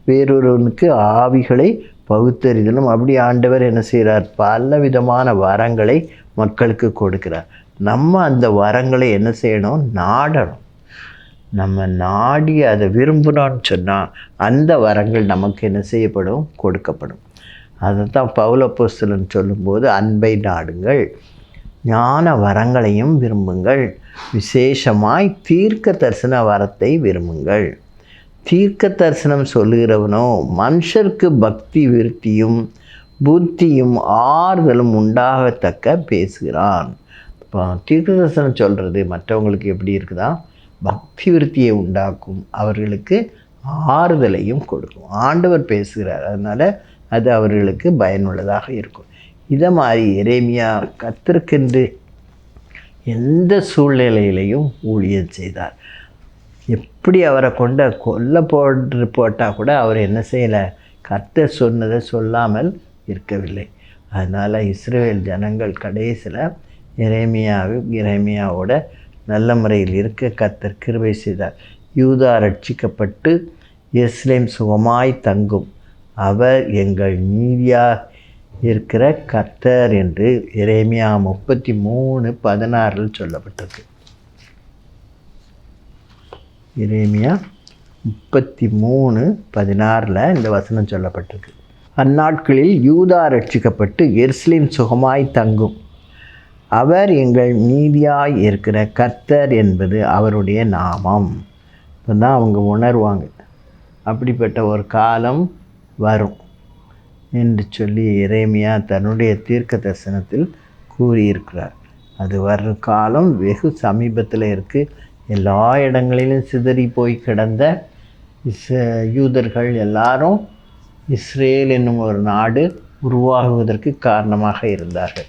Speaker 1: வேறொருவனுக்கு ஆவிகளை பகுத்தறிதலும். அப்படி ஆண்டவர் என்ன செய்கிறார், பல விதமான வரங்களை மக்களுக்கு கொடுக்கிறார். நம்ம அந்த வரங்களை என்ன செய்யணும், நாடணும். நம்ம நாடி அதை விரும்பினோன்னு சொன்னால் அந்த வரங்கள் நமக்கு என்ன செய்யப்படும், கொடுக்கப்படும். அதை தான் பவுல் அப்போஸ்தலன் சொல்லும்போது அன்பை நாடுங்கள், ஞான வரங்களையும் விரும்புங்கள், விசேஷமாய் தீர்க்க தரிசன வரத்தை விரும்புங்கள். தீர்க்க தரிசனம் சொல்லுகிறவனோ மனுஷருக்கு பக்தி விருத்தியும் புத்தியும் ஆறுதலும் உண்டாகத்தக்க பேசுகிறான். இப்போ தீர்க்க தரிசனம் சொல்கிறது மற்றவங்களுக்கு எப்படி இருக்குதா, பக்தி விருத்தியை உண்டாக்கும், அவர்களுக்கு ஆறுதலையும் கொடுக்கும். ஆண்டவர் பேசுகிறார், அதனால் அது அவர்களுக்கு பயனுள்ளதாக இருக்கும். இதை மாதிரி எரேமியா கர்த்தருக்கென்று எந்த சூழ்நிலையிலையும் ஊழியம் செய்தார். எப்படி அவரை போட்டால் கூட அவர் என்ன செய்யலை, கர்த்தர் சொன்னதை சொல்லாமல் அதனால் இஸ்ரவேல் ஜனங்கள் கடைசியில் எரேமியாவோட நல்ல முறையில் இருக்க கர்த்தர் கிருபை செய்தார். யூதா ரட்சிக்கப்பட்டு எருசலேம் சுகமாய் தங்கும், அவர் எங்கள் நீதியாக இருக்கிற கர்த்தர் என்று எரேமியா 33:16 சொல்லப்பட்டிருக்கு. எரேமியா 33:16 இந்த வசனம் சொல்லப்பட்டிருக்கு. அந்நாட்களில் யூதா ரட்சிக்கப்பட்டு எருசலேம் சுகமாய் தங்கும், அவர் எங்கள் நீதியாய் இருக்கிற கர்த்தர் என்பது அவருடைய நாமம். இப்போ தான் அவங்க உணர்வாங்க, அப்படிப்பட்ட ஒரு காலம் வரும் என்று சொல்லி எரேமியா தன்னுடைய தீர்க்க தரிசனத்தில் கூறியிருக்கிறார். அது வர்ற காலம் வெகு சமீபத்தில் இருக்குது. எல்லா இடங்களிலும் சிதறி போய் கிடந்த யூதர்கள் எல்லாரும் இஸ்ரேல் என்னும் ஒரு நாடு உருவாகுவதற்கு காரணமாக இருந்தார்கள்.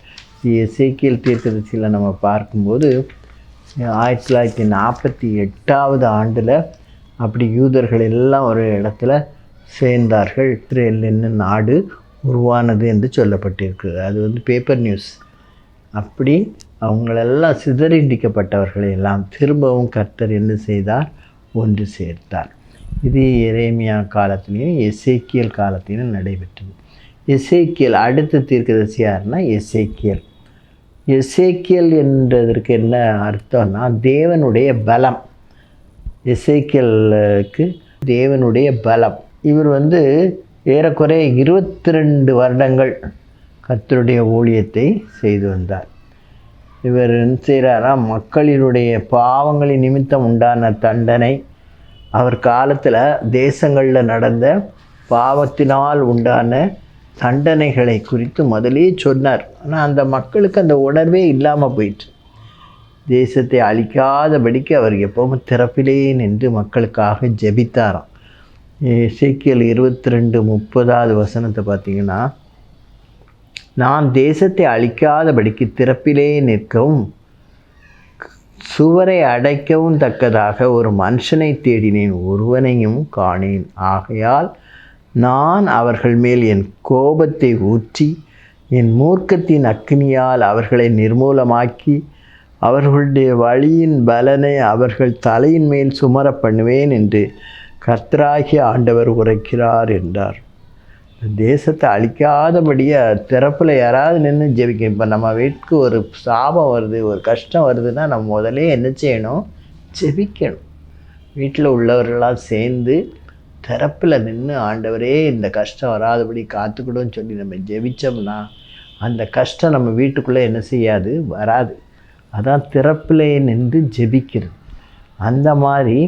Speaker 1: எசேக்கியேல் தீர்க்கதரிசியில் நம்ம பார்க்கும்போது 1948 ஆண்டில் அப்படி யூதர்கள் எல்லாம் ஒரு இடத்துல சேர்ந்தார்கள். இஸ்ரேல் என்னும் நாடு உருவானது என்று சொல்லப்பட்டிருக்கிறது. அது பேப்பர் நியூஸ். அப்படி அவங்களெல்லாம் சிதறடிக்கப்பட்டவர்களை எல்லாம் திரும்பவும் கர்த்தர் என்ன செய்தார், ஒன்று சேர்த்தார். இது எரேமியா காலத்திலையும் எசேக்கியேல் காலத்திலும் நடைபெற்றது. எசேக்கியேல் அடுத்த தீர்க்கதரிசி யாருன்னா எசேக்கியேல். எசேக்கியேல் என்றதற்கு என்ன அர்த்தம்னா தேவனுடைய பலம். எசேக்கியேலுக்கு தேவனுடைய பலம். இவர் ஏறக்குறைய 22 வருடங்கள் கர்த்தருடைய ஊழியத்தை செய்து வந்தார். இவர் என்ன செய்கிறாரா, மக்களினுடைய பாவங்களின் நிமித்தம் உண்டான தண்டனை, அவர் காலத்தில் தேசங்களில் நடந்த பாவத்தினால் உண்டான தண்டனைகளை குறித்து முதலே சொன்னார். ஆனால் அந்த மக்களுக்கு அந்த உணர்வே இல்லாமல் போயிற்று. தேசத்தை அழிக்காதபடிக்கு அவர் எப்பவும் திறப்பிலே நின்று மக்களுக்காக ஜெபித்தாராம். எசேக்கியேல் 22:30 வசனத்தை பார்த்தீங்கன்னா, நான் தேசத்தை அழிக்காதபடிக்கு திறப்பிலே நிற்கவும் சுவரை அடைக்கவும் தக்கதாக ஒரு மனுஷனை தேடினேன், ஒருவனையும் காணேன். ஆகையால் நான் அவர்கள் மேல் என் கோபத்தை ஊற்றி என் மூர்க்கத்தின் அக்கினியால் அவர்களை நிர்மூலமாக்கி அவர்களுடைய வழியின் பலனை அவர்கள் தலையின் மேல் சுமர பண்ணுவேன் என்று கர்த்தராகிய ஆண்டவர் உரைக்கிறார் என்றார். தேசத்தை அழிக்காதபடியே திறப்பில் யாராவது நின்று ஜெபிக்கணும். இப்போ நம்ம வீட்டுக்கு ஒரு சாபம் வருது, ஒரு கஷ்டம் வருதுன்னா நம்ம முதலே என்ன செய்யணும், ஜெபிக்கணும். வீட்டில் உள்ளவர்களாக சேர்ந்து திறப்பில் நின்று ஆண்டவரே இந்த கஷ்டம் வராதபடி காத்துக்கிடும்னு சொல்லி நம்ம ஜெபித்தோம்னா அந்த கஷ்டம் நம்ம வீட்டுக்குள்ளே என்ன செய்யாது, வராது. அதான் திறப்பிலே நின்று ஜெபிக்கிறது. அந்த மாதிரி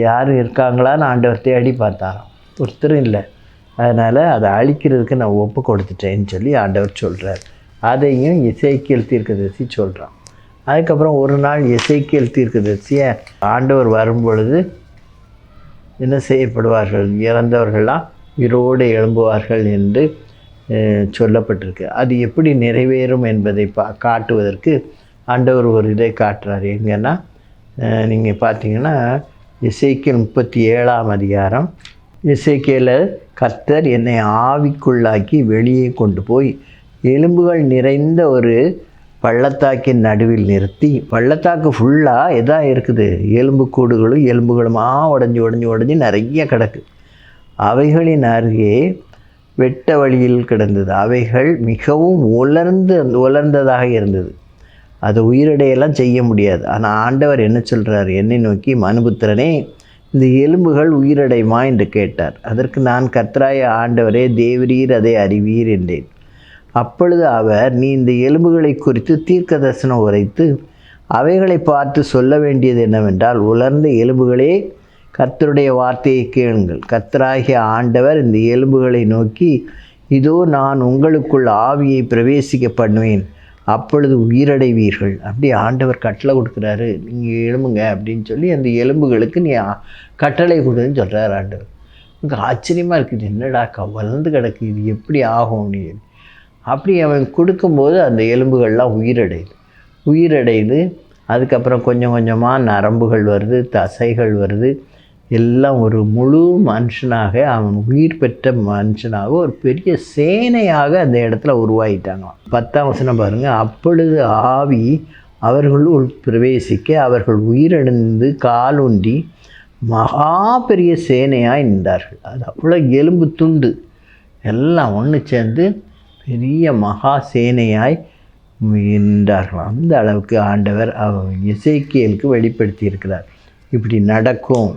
Speaker 1: யார் இருக்காங்களான்னு ஆண்டவர் தேடி பார்த்தாராம், ஒருத்தரும் இல்லை. அதனால் அதை அழிக்கிறதுக்கு நான் ஒப்பு கொடுத்துட்டேன்னு சொல்லி ஆண்டவர் சொல்கிறார். அதையும் எசேக்கியேல் தீர்க்கதரிசி சொல்கிறான். அதுக்கப்புறம் ஒரு நாள் எசேக்கியேல் தீர்க்கதரிசியை ஆண்டவர் வரும்பொழுது என்ன செய்யப்படுவார்கள், இறந்தவர்களாம் உயிரோடு எழும்புவார்கள் என்று சொல்லப்பட்டிருக்கு. அது எப்படி நிறைவேறும் என்பதை காட்டுவதற்கு ஆண்டவர் ஒரு இதை காட்டுறார். எங்கன்னா நீங்கள் பார்த்தீங்கன்னா எசேக்கியேல் 37ஆம் அதிகாரம். எசேக்கியேலை கர்த்தர் என்னை ஆவிக்குள்ளாக்கி வெளியே கொண்டு போய் எலும்புகள் நிறைந்த ஒரு பள்ளத்தாக்கின் நடுவில் நிறுத்தி, பள்ளத்தாக்கு ஃபுல்லாக எதாக இருக்குது, எலும்புகளுமா உடஞ்சி நிறைய கிடக்கு. அவைகளின் அருகே வெட்ட வழியில் கிடந்தது. அவைகள் மிகவும் உலர்ந்ததாக இருந்தது. அது உயிரிடையெல்லாம் செய்ய முடியாது. ஆனால் ஆண்டவர் என்ன சொல்கிறார், என்னை நோக்கி மனுபுத்திரனே இந்த எலும்புகள் உயிரடையுமா என்று கேட்டார். அதற்கு நான் கர்த்தராய ஆண்டவரே தேவரீர் அதை அறிவீர் என்றேன். அப்பொழுது அவர், நீ இந்த எலும்புகளை குறித்து தீர்க்க தரிசனம் உரைத்து அவைகளை பார்த்து சொல்ல வேண்டியது என்னவென்றால், உலர்ந்த எலும்புகளே கர்த்தருடைய வார்த்தையை கேளுங்கள். கர்த்தராகிய ஆண்டவர் இந்த எலும்புகளை நோக்கி, இதோ நான் உங்களுக்குள் ஆவியை பிரவேசிக்க பண்ணுவேன், அப்பொழுது உயிரடைவீர்கள். அப்படி ஆண்டவர் கட்டளை கொடுக்குறாரு, நீங்கள் எழும்புங்க அப்படின்னு சொல்லி அந்த எலும்புகளுக்கு நீ கட்டளை கொடுன்னு சொல்கிறார் ஆண்டவர். எனக்கு ஆச்சரியமாக இருக்குது, என்னடா வளர்ந்து கிடக்கு, இது எப்படி ஆகும் நீ. அப்படி அவன் கொடுக்கும்போது அந்த எலும்புகள்லாம் உயிரடையுது. அதுக்கப்புறம் கொஞ்சம் கொஞ்சமாக நரம்புகள் வருது, தசைகள் வருது, எல்லாம் ஒரு முழு மனுஷனாக, அவன் உயிர் பெற்ற மனுஷனாக ஒரு பெரிய சேனையாக அந்த இடத்துல உருவாகிட்டாங்களாம். 10ஆம் வசனம் பாருங்கள். அப்பொழுது ஆவி அவர்களுள் பிரவேசிக்க அவர்கள் உயிரிழந்து காலூன்றி மகா பெரிய சேனையாக நின்றார்கள். அது அவ்வளோ எலும்பு துண்டு எல்லாம் ஒன்று சேர்ந்து பெரிய மகா சேனையாய் நின்றார்களாம். அந்த அளவுக்கு ஆண்டவர் எசேக்கியேலுக்கு வெளிப்படுத்தி இருக்கிறார். இப்படி நடக்கும்,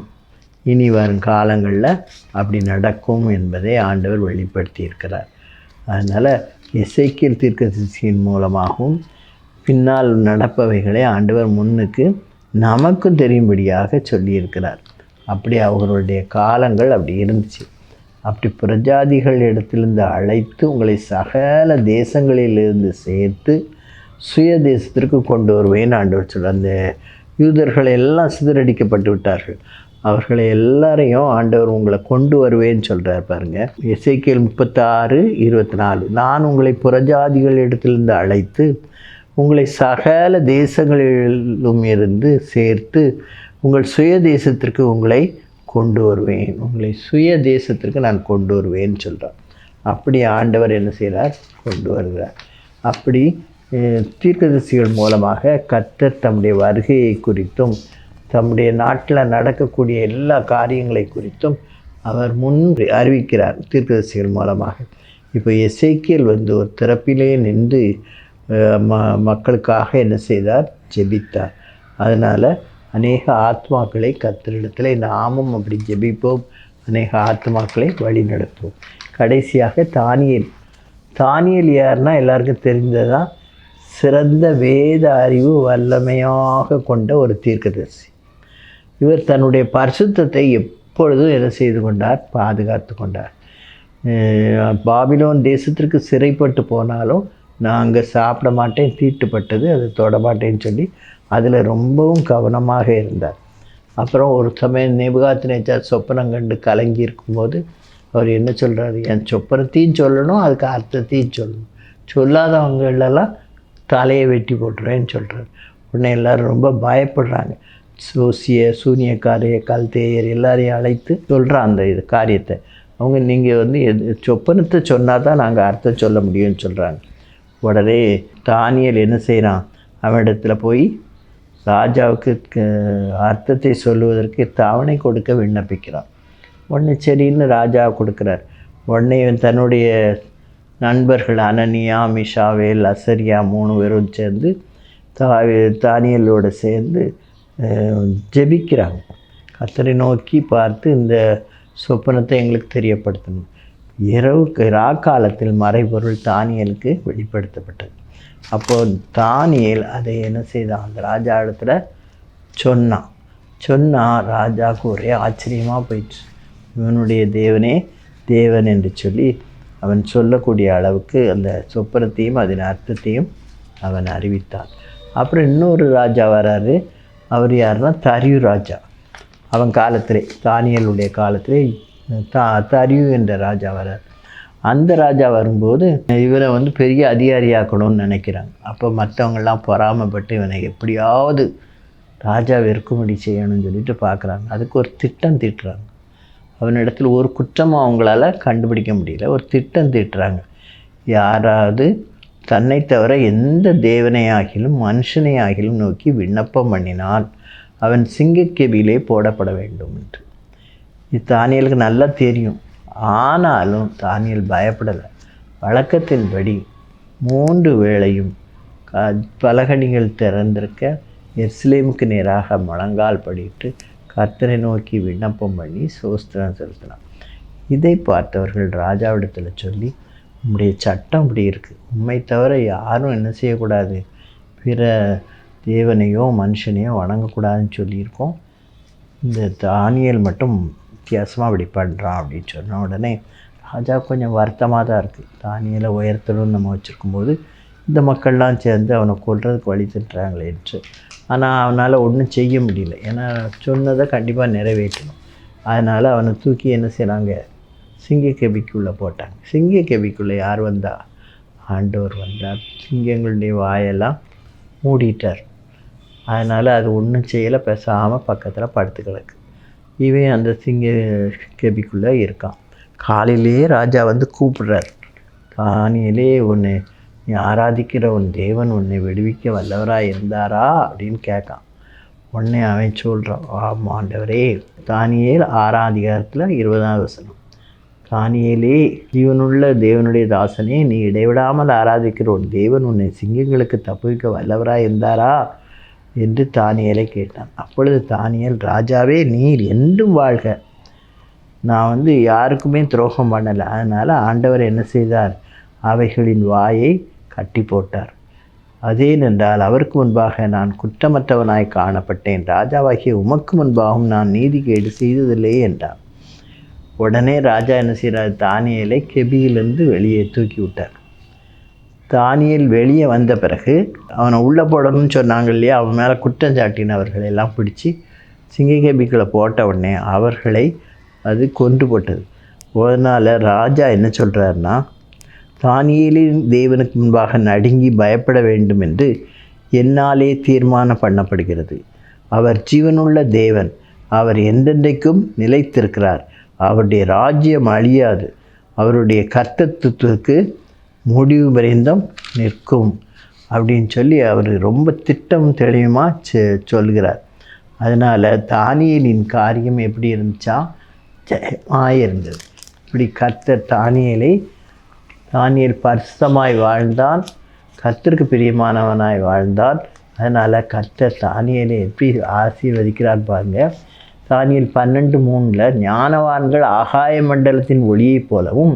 Speaker 1: இனி வரும் காலங்களில் அப்படி நடக்கும் என்பதை ஆண்டவர் வெளிப்படுத்தி இருக்கிறார். அதனால் எசேக்கியேல் தீர்க்கதரிசியின் மூலமாகவும் பின்னால் நடப்பவைகளை ஆண்டவர் முன்னுக்கு நமக்கும் தெரியும்படியாக சொல்லியிருக்கிறார். அப்படி அவர்களுடைய காலங்கள் அப்படி இருந்துச்சு. அப்படி பிரஜாதிகள் இடத்திலிருந்து அழைத்து உங்களை சகல தேசங்களிலிருந்து சேர்த்து சுய தேசத்திற்கு கொண்டு வருவேன்னு ஆண்டவர் சொல்கிறார். அந்த யூதர்கள் எல்லாம் சிதறடிக்கப்பட்டு விட்டார்கள். அவர்களை எல்லாரையும் ஆண்டவர் உங்களை கொண்டு வருவேன்னு சொல்கிறார் பாருங்கள். எசேக்கியேல் 36:24. நான் உங்களை புறஜாதிகள் இடத்திலிருந்து அழைத்து உங்களை சகல தேசங்களிலும் இருந்து சேர்த்து உங்கள் சுய தேசத்திற்கு உங்களை கொண்டு வருவேன். உங்களை சுய தேசத்திற்கு நான் கொண்டு வருவேன்னு சொல்கிறார். அப்படி ஆண்டவர் என்ன செய்கிறார்? கொண்டு வருகிறார். அப்படி தீர்க்கதரிசிகள் மூலமாக கர்த்தர் தம்முடைய வருகையை குறித்தும் தம்முடைய நாட்டில் நடக்கக்கூடிய எல்லா காரியங்களை குறித்தும் அவர் முன் அறிவிக்கிறார் தீர்க்கதரிசிகள் மூலமாக. இப்போ எசேக்கியேல் ஒரு திறப்பிலே நின்று மக்களுக்காக என்ன செய்தார்? ஜெபித்தார். அதனால் அநேக ஆத்மாக்களை கர்த்தரிடத்தில் நாமும் அப்படி ஜெபிப்போம், அநேக ஆத்மாக்களை வழி நடத்துவோம். கடைசியாக தானியேல் யாருன்னா எல்லாருக்கும் தெரிந்ததான், சிறந்த வேத அறிவு வல்லமையாக கொண்ட ஒரு தீர்க்கதரிசி. இவர் தன்னுடைய பரிசுத்தத்தை எப்பொழுதும் என்ன செய்து கொண்டார்? பாதுகாத்து கொண்டார். பாபிலோன் தேசத்திற்கு சிறைப்பட்டு போனாலும் நான் அங்கே சாப்பிட மாட்டேன், தீட்டுப்பட்டது அதை தொட மாட்டேன்னு சொல்லி அதில் ரொம்பவும் கவனமாக இருந்தார். அப்புறம் ஒரு சமயம் நேபுகாத்நேச்சார் சொப்பனம் கண்டு கலங்கி இருக்கும்போது அவர் என்ன சொல்கிறார்? என் சொப்பனத்தையும் சொல்லணும், அதுக்கு அர்த்தத்தையும் சொல்லணும், சொல்லாதவங்களெல்லாம் தலையை வெட்டி போட்டுருவேன்னு சொல்கிறார். உடனே எல்லோரும் ரொம்ப பயப்படுறாங்க. சூனியக்காரைய கல்தேயர் எல்லாரையும் அழைத்து சொல்கிறான் அந்த காரியத்தை. அவங்க நீங்கள் சொப்பனத்தை சொன்னால் தான் நாங்கள் அர்த்தம் சொல்ல முடியும்னு சொல்கிறாங்க. உடனே தானியேல் என்ன செய்கிறான்? அவனிடத்தில் போய் ராஜாவுக்கு அர்த்தத்தை சொல்லுவதற்கு தவணை கொடுக்க விண்ணப்பிக்கிறான். உடனே சரின்னு ராஜா கொடுக்குறார். உடனே தன்னுடைய நண்பர்கள் அனனியா, மிஷாவேல், அசரியா 3 பேரும் சேர்ந்து தானியேலோடு சேர்ந்து ஜெபிக்கிறாங்க. கர்த்தரை நோக்கி பார்த்து இந்த சொப்பனத்தை எங்களுக்கு தெரியப்படுத்தணும். ராக்காலத்தில் மறைபொருள் தானியேலுக்கு வெளிப்படுத்தப்பட்டது. அப்போது தானியேல் அதை என்ன செய்தான்? அந்த ராஜா இடத்துல சொன்னான். ராஜாவுக்கு ஒரே ஆச்சரியமாக போயிடுச்சு. இவனுடைய தேவனே தேவன் என்று சொல்லி அவன் சொல்லக்கூடிய அளவுக்கு அந்த சொப்பனத்தையும் அதன் அர்த்தத்தையும் அவன் அறிவித்தான். அப்புறம் இன்னொரு ராஜா வராரு. அவர் யாருன்னா தரியு ராஜா. அவன் காலத்திலே, தானியேலுடைய காலத்திலே தரியு என்ற ராஜா வரார். அந்த ராஜா வரும்போது இவனை பெரிய அதிகாரியாக்கணும்னு நினைக்கிறாங்க. அப்போ மற்றவங்கள்லாம் பொறாமைப்பட்டு இவனை எப்படியாவது ராஜா வெறுக்கும்படி செய்யணும்னு சொல்லிட்டு பார்க்குறாங்க. அதுக்கு ஒரு திட்டம் தீட்டுறாங்க. அவனிடத்தில் ஒரு குற்றமும் அவங்களால கண்டுபிடிக்க முடியல. ஒரு திட்டம் தீட்டுறாங்க. யாராவது தன்னை தவிர எந்த தேவனையாகிலும் மனுஷனையாகிலும் நோக்கி விண்ணப்பம் பண்ணினால் அவன் சிங்கக்கெபியிலே போடப்பட வேண்டும் என்று. இது தானியேலுக்கு நல்லா தெரியும். ஆனாலும் தானியேல் பயப்படலை. வழக்கத்தின்படி 3 வேளையும் பலகணிகள் திறந்திருக்க எருசலேமுக்கு நேராக முழங்கால் படிட்டு கர்த்தரை நோக்கி விண்ணப்பம் பண்ணி ஸ்தோத்திரம் செலுத்தினான். இதை பார்த்தவர்கள் ராஜாவிடத்தில் சொல்லி, உம்முடைய சட்டம் இப்படி இருக்குது, உண்மை தவிர யாரும் என்ன செய்யக்கூடாது, பிற தேவனையோ மனுஷனையோ வணங்கக்கூடாதுன்னு சொல்லியிருக்கோம். இந்த தானியேல் மட்டும் வித்தியாசமாக அப்படி பண்ணுறான் அப்படின்னு சொன்ன உடனே ராஜா கொஞ்சம் வருத்தமாக தான் இருக்குது. தானியேலை உயர்த்தணும்னு நம்ம வச்சுருக்கும்போது இந்த மக்கள்லாம் சேர்ந்து அவனை கொல்றதுக்கு வழி திட்டுறாங்களேன்ட்டு. ஆனால் அவனால் ஒன்றும் செய்ய முடியல. ஏன்னா சொன்னதை கண்டிப்பாக நிறைவேற்றணும். அதனால் அவனை தூக்கி என்ன செய்கிறாங்க, சிங்கக்கெபிக்குள்ளே போட்டாங்க. சிங்கக்கெபிக்குள்ளே யார் வந்தா? ஆண்டவர் வந்தார். சிங்கங்களுடைய வாயெல்லாம் மூடிட்டார். அதனால் அது ஒன்றும் செய்யலை, பேசாமல் பக்கத்தில் படுத்து கிடக்கு. இவன் அந்த சிங்கக்கெபிக்குள்ளே இருக்கான். காலையிலேயே ராஜா வந்து கூப்பிடுறார், தானியேலே உன்னை நீ ஆராதிக்கிற உன் தேவன் உன்னை விடுவிக்க வல்லவராக இருந்தாரா அப்படின்னு கேட்கான். உடனே அவன் சொல்கிறான், ஆமாம் ஆண்டவரே. தானியேல் 6ஆம் அதிகாரத்தில் 20ஆவது வசனம். தானியேலே, ஜீவனுள்ள தேவனுடைய தாசனே, நீ இடைவிடாமல் ஆராதிக்கிற உன் தேவன் உன்னை சிங்கங்களுக்கு தப்புவிக்க வல்லவராக இருந்தாரா என்று தானியேலை கேட்டான். அப்பொழுது தானியேல், ராஜாவே நீர் என்றும் வாழ்க, நான் வந்து யாருக்குமே துரோகம் பண்ணலை. அதனால் ஆண்டவர் என்ன செய்தார், அவைகளின் வாயை கட்டி போட்டார். அதேனென்றால் அவருக்கு முன்பாக நான் குற்றமற்றவனாய் காணப்பட்டேன், ராஜாவாகிய உமக்கு முன்பாகவும் நான் நீதிகேடு செய்ததில்லை என்றான். உடனே ராஜா என்ன செய்கிறார், தானியேலை கெபியிலிருந்து வெளியே தூக்கி விட்டார். தானியேல் வெளியே வந்த பிறகு அவனை உள்ளே போடணும்னு சொன்னாங்க இல்லையா, அவன் மேலே குற்றம் சாட்டினவர்களை எல்லாம் பிடிச்சி சிங்கக்கெபிக்குள்ளே போட்ட உடனே அவர்களை அது கொன்று போட்டது. அதனால் ராஜா என்ன சொல்கிறாருன்னா, தானியேலின் தேவனுக்கு முன்பாக நடுங்கி பயப்பட வேண்டும் என்று என்னாலே தீர்மானம் பண்ணப்படுகிறது. அவர் ஜீவனுள்ள தேவன், அவர் எந்தெந்தைக்கும் நிலைத்திருக்கிறார், அவருடைய ராஜ்யம் அழியாது, அவருடைய கர்த்தத்துவத்துக்கு முடிவு பரியந்தம் நிற்கும் அப்படின்னு சொல்லி அவர் ரொம்ப திட்டம் தெளிவுமாக சொல்கிறார். அதனால் தானியேலின் காரியம் எப்படி இருந்துச்சா, ஜெயமாக இருந்தது. இப்படி கர்த்தர் தானியேல் பரிசுத்தமாய் வாழ்ந்தான், கர்த்தருக்கு பிரியமானவனாய் வாழ்ந்தான். அதனால் கர்த்தர் தானியேலை எப்படி ஆசீர்வதிக்கிறார் பாருங்கள். தானியேல் 12:3 ஞானவான்கள் ஆகாய மண்டலத்தின் ஒளியைப் போலவும்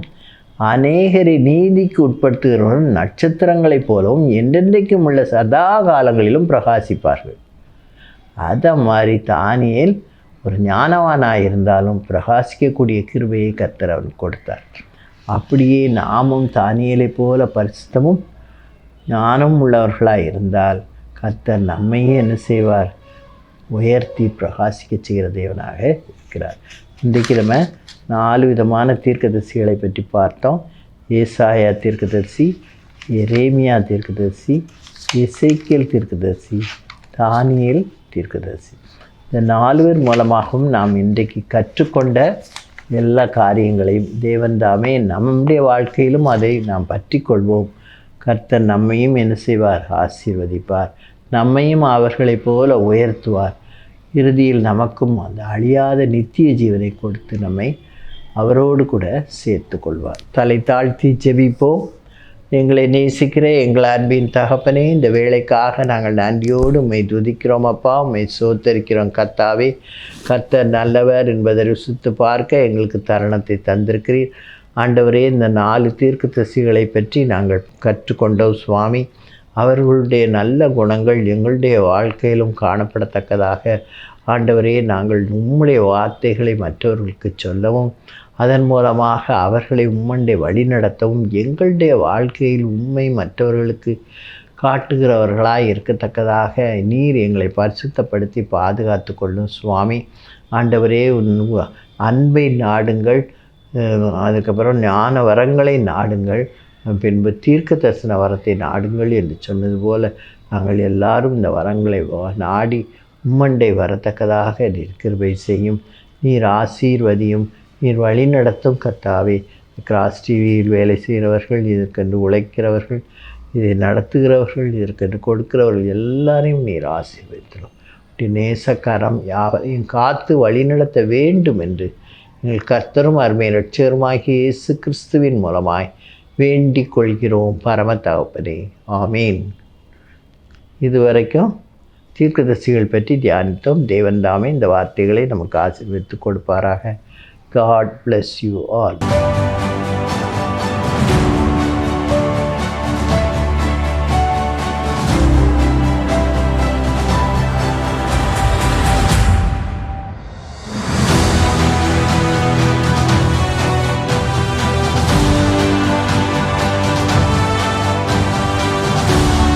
Speaker 1: அநேகரை நீதிக்கு உட்படுத்துகிறவர்கள் நட்சத்திரங்களைப் போலவும் என்றென்றைக்கும் உள்ள சதா காலங்களிலும் பிரகாசிப்பார்கள். அதை மாதிரி தானியேல் ஒரு ஞானவானாக இருந்தாலும் பிரகாசிக்கக்கூடிய கிருபையை கர்த்தர் அவன் கொடுத்தார். அப்படியே நாமும் தானியேலை போல பரிசுத்தமும் ஞானம் உள்ளவர்களாக இருந்தால் கர்த்தர் நம்மையே என்ன செய்வார், உயர்த்தி பிரகாசிக்க செய்கிற தேவனாக இருக்கிறார். இன்றைக்கு நம்ம 4 விதமான தீர்க்கதரிசிகளை பற்றி பார்த்தோம். ஏசாயா தீர்க்கதரிசி, எரேமியா தீர்க்கதரிசி, எசேக்கியேல் தீர்க்கதரிசி, தானியேல் தீர்க்கதரிசி. இந்த 4 பேர் மூலமாகவும் நாம் இன்றைக்கு கற்றுக்கொண்ட எல்லா காரியங்களையும் தேவன் தாமே நம்முடைய வாழ்க்கையிலும் அதை நாம் பற்றி கொள்வோம். கர்த்தர் நம்மையும் என்ன செய்வார், ஆசீர்வதிப்பார். நம்மையும் அவர்களைப் போல உயர்த்துவார். இறுதியில் நமக்கும் அந்த அழியாத நித்திய ஜீவனை கொடுத்து நம்மை அவரோடு கூட சேர்த்து கொள்வார். தலை தாழ்த்தி ஜெபிப்போம். எங்களை நேசிக்கிற எங்கள் அன்பின் தகப்பனே, இந்த வேலைக்காக நாங்கள் நன்றியோடு உம்மை துதிக்கிறோம் அப்பா, உம்மை சோத்தரிக்கிறோம் கர்த்தாவே. கர்த்தர் நல்லவர் என்பதை ருசித்து பார்க்க எங்களுக்கு தருணத்தை தந்திருக்கிறீர் ஆண்டவரே. இந்த 4 தீர்க்கதரிசிகளை பற்றி நாங்கள் கற்றுக்கொண்டோம் சுவாமி. அவர்களுடைய நல்ல குணங்கள் எங்களுடைய வாழ்க்கையிலும் காணப்படத்தக்கதாக ஆண்டவரே நாங்கள் உம்முடைய வார்த்தைகளை மற்றவர்களுக்கு சொல்லவும் அதன் மூலமாக அவர்களை உம்மண்டை வழிநடத்தவும் எங்களுடைய வாழ்க்கையில் உண்மை மற்றவர்களுக்கு காட்டுகிறவர்களாய் இருக்கத்தக்கதாக நீர் எங்களை பரிசுத்தப்படுத்தி பாதுகாத்து கொள்ளும் சுவாமி. ஆண்டவரே அன்பை நாடுங்கள், அதுக்கப்புறம் ஞான வரங்களை நாடுங்கள், பின்பு தீர்க்க தரிசன வரத்தை நாடுங்கள் என்று சொன்னது போல நாங்கள் எல்லாரும் இந்த வரங்களை நாடி உம்மண்டை வரத்தக்கதாக நீர் கிருபை செய்யும். நீர் ஆசீர்வதியும், நீர் வழி நடத்தும் கர்த்தாவே. கிராஸ் டிவியில் வேலை செய்கிறவர்கள், இதற்கென்று உழைக்கிறவர்கள், இதை நடத்துகிறவர்கள், இதற்கென்று கொடுக்கிறவர்கள் எல்லாரையும் நீர் ஆசீர்வதித்தரும். நேசக்கரம் யாவரையும் காத்து வழிநடத்த வேண்டும் என்று எங்கள் கர்த்தரும் அருமை இரட்சகருமாகிய இயேசு கிறிஸ்துவின் மூலமாய் வேண்டிக் கொள்கிறோம் பரம தகப்பனே, ஆமீன். இதுவரைக்கும் தீர்க்கதரிசிகள் பற்றி தியானித்தோம். தேவன் தாமே இந்த வார்த்தைகளை நமக்கு ஆசீர்வதித்து கொடுப்பாராக. God bless you all.